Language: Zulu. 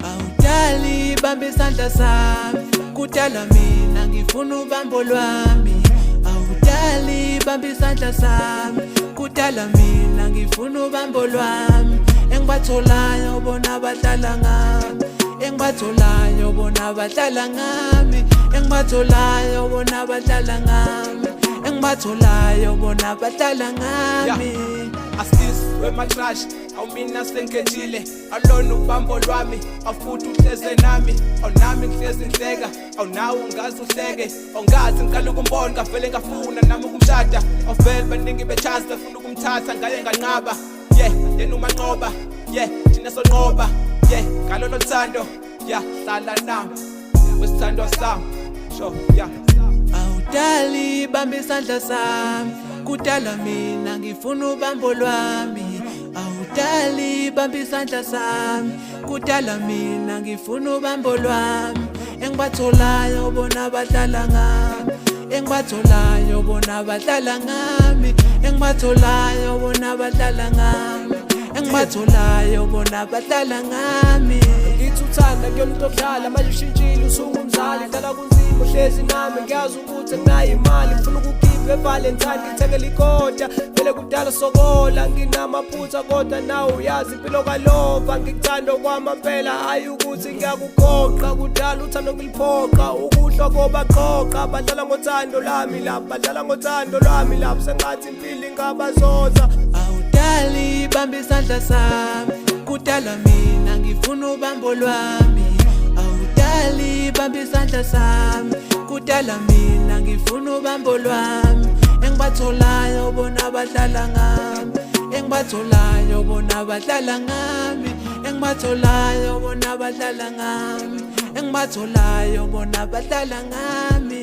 Awudali bambe isandla sami, kudala mina ngifuna ubambo lwami. Awudali bambe isandla sami, kudala mina ngifuna ubambo lwami. Engibatholayo bona badlala ngami, engibatholayo bona badlala ngami, engibatholayo bona badlala ngami, engibatholayo bona badlala ngami. Asizwe matrash awumina sengejile alona ubambo lwami afuthi uhleze nami awunami ngihlezi ngihleka awunawo ungazi uhleke awungazi ngiqala ukumbona ngavele ngafuna nami ukumshada awuvele baningi bechance bafuna ukumthatha ngaye nganqaba yena umanqoba thina sonqoba ngalolo thando hlala nami wesithando sami sho Awudali bambe isandla sami, kudala mina ngifuna ubambo lwami. Awudali bambe isandla sami, kudala mina ngifuna ubambo lwami. Engibatholayo bona badlala ngami, engibatholayo bona badlala ngami, engibatholayo bona badlala ngami, engibatholayo bona badlala ngami. Ngithi uthanda kuyona into okudlala manje ushintshile usungumzali dlala kunzima uhlezi nami ngiyazi ukuthi anginayo imali ngifuna ukukhipha eValentine ngithengele ikota vele kudala sokola nginamaphutha kodwa nawe uyazi impilo kalova ngikuthanda kwamampela hayi ukuthi ngiyakukhoqa kudala uthando ngiliphoqa ukuhlwa kobaqoqa badlala ngothando lami lapha badlala ngothando lwami lapha sengathi impilo ingabazoza. Awudali bambe isandla sami, kudala mina ngifuna ubambo lwami. Awudali bambe isandla sami, kudala mina ngifuna ubambo lwami. Engibatholayo bona badlala ngami, engibatholayo bona badlala ngami, engibatholayo bona badlala ngami, engibatholayo bona badlala ngami.